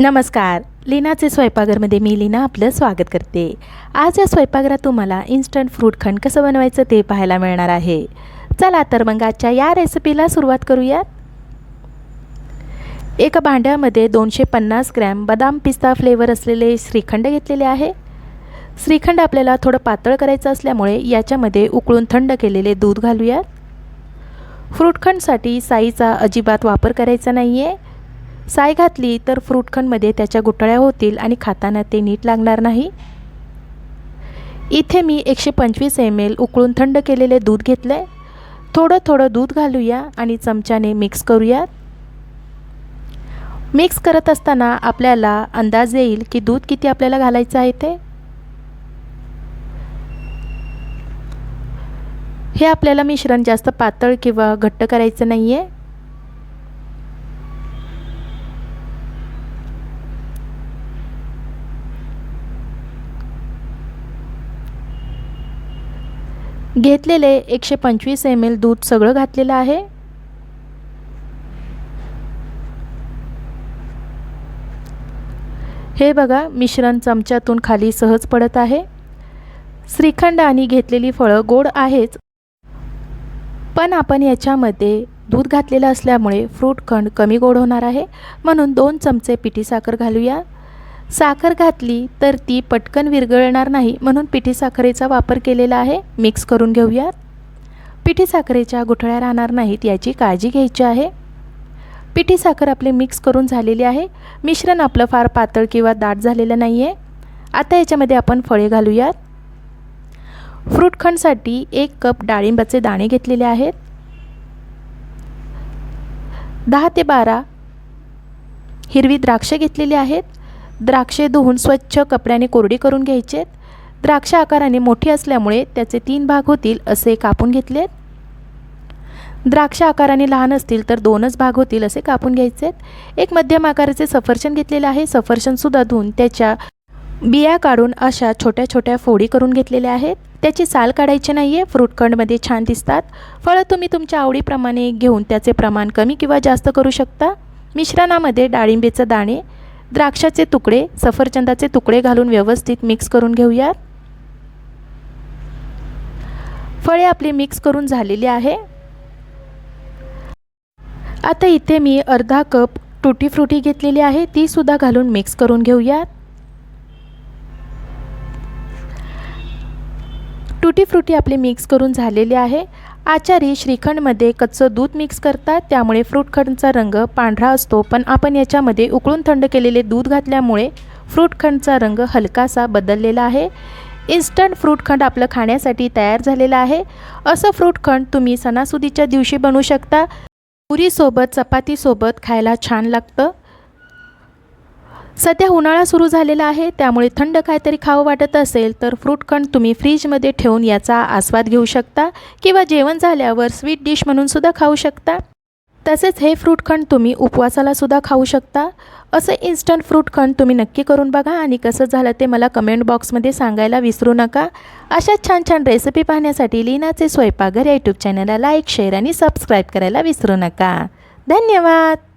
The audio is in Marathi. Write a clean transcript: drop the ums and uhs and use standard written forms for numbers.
नमस्कार, लीनाचे स्वयंपाकघरमध्ये मी लीना आपलं स्वागत करते। आज या स्वयंपाकघरात तुम्हाला इन्स्टंट फ्रूट खंड कसं बनवायचं ते पाहायला मिळणार आहे। चला तर मग आजच्या या रेसिपीला सुरुवात करूयात। एका भांड्यामध्ये 250 ग्रॅम बदाम पिस्ता फ्लेवर असलेले श्रीखंड घेतलेले आहे। श्रीखंड आपल्याला थोडं पातळ करायचं असल्यामुळे याच्यामध्ये उकळून थंड केलेले दूध घालूयात। फ्रूट खंडसाठी साईचा अजिबात वापर करायचा नाहीये। साय घातली तर फ्रूटखंडमध्ये त्याच्या गुठळ्या होतील आणि खाताना ते नीट लागणार नाही। इथे मी 125 ml उकळून थंड केलेले दूध घेतले। थोडं थोडं दूध घालूया आणि चमच्याने मिक्स करूया। मिक्स करत असताना आपल्याला अंदाज येईल की दूध किती आपल्याला घालायचं आहे ते। हे आपल्याला मिश्रण जास्त पातळ किंवा घट्ट करायचं नाहीये। घेतलेले 125 ml दूध सगळं घातलेलं आहे। हे बघा मिश्रण चमच्यातून खाली सहज पडत आहे। श्रीखंड आणि घेतलेली फळं गोड आहेच, पण आपण याच्यामध्ये दूध घातलेलं असल्यामुळे फ्रूट खंड कमी गोड होणार आहे, म्हणून 2 चमचे पिठी साखर घालूया। साखर घातली तर ती पटकन विरघळणार नाही, म्हणून पिठी साखरेचा वापर केलेला आहे। मिक्स करून घेऊया। पिठी साखरेच्या गुठळ्या राहणार नाहीत याची काळजी घ्यायची आहे। पिठी साखर आपले मिक्स करून झालेली आहे। मिश्रण आपलं फार पातळ किंवा दाट झालेलं नाहीये। आता याच्यामध्ये आपण फळे घालूयात। फ्रूट खंडसाठी 1 कप डाळिंबाचे दाणे घेतलेले आहेत। 10 ते 12 हिरवी द्राक्षे घेतलेली आहेत। द्राक्षे धुवून स्वच्छ कपड्याने कोरडी करून घ्यायचे। द्राक्ष आकाराने मोठी असल्यामुळे त्याचे 3 भाग होतील असे कापून घेतलेत। द्राक्ष आकाराने लहान असतील तर 2च भाग होतील असे कापून घ्यायचे। एक मध्यम आकाराचे सफरचंद घेतलेले आहे। सफरचंद सुद्धा धुवून त्याच्या बिया काढून अशा छोट्या छोट्या फोडी करून घेतलेल्या आहेत। त्याची साल काढायची नाहीये, फ्रूट खंडमध्ये छान दिसतात। फळं तुम्ही तुमच्या आवडीप्रमाणे घेऊन त्याचे प्रमाण कमी किंवा जास्त करू शकता। मिश्रणामध्ये डाळिंबीचे दाणे, द्राक्षाचे तुकडे, सफरचंदाचे तुकडे घालून व्यवस्थित मिक्स करून घेऊयात। फळे आपली मिक्स करून झालेली आहे। आता इथे मी अर्धा कप टूटी फ्रूटी घेतलेली आहे, ती सुद्धा घालून मिक्स करून घेऊयात। टूटी फ्रूटी आपली मिक्स करून झालेली आहे। आचारी श्रीखंडमध्ये कच्चं दूध मिक्स करतात, त्यामुळे फ्रूट खंडचा रंग पांढरा असतो, पण आपण याच्यामध्ये उकळून थंड केलेले दूध घातल्यामुळे फ्रूट खंडचा रंग हलकासा बदललेला आहे। इन्स्टंट फ्रूट खंड आपलं खाण्यासाठी तयार झालेलं आहे। असं फ्रूट खंड तुम्ही सणासुदीच्या दिवशी बनवू शकता। पुरीसोबत चपातीसोबत खायला छान लागतं। सध्या उन्हाळा सुरू झालेला आहे, त्यामुळे थंड काहीतरी खावं वाटत असेल तर फ्रूट खंड तुम्ही फ्रीजमध्ये ठेवून याचा आस्वाद घेऊ शकता किंवा जेवण झाल्यावर स्वीट डिश म्हणून सुद्धा खाऊ शकता। तसेच हे फ्रूट खंड तुम्ही उपवासाला सुद्धा खाऊ शकता। असं इन्स्टंट फ्रूट खंड तुम्ही नक्की करून बघा आणि कसं झालं ते मला कमेंट बॉक्समध्ये सांगायला विसरू नका। अशा छान छान रेसिपी पाहण्यासाठी लीनाचे स्वयंपाकघर या यूट्यूब चॅनलला लाईक, शेअर आणि सबस्क्राईब करायला विसरू नका। धन्यवाद।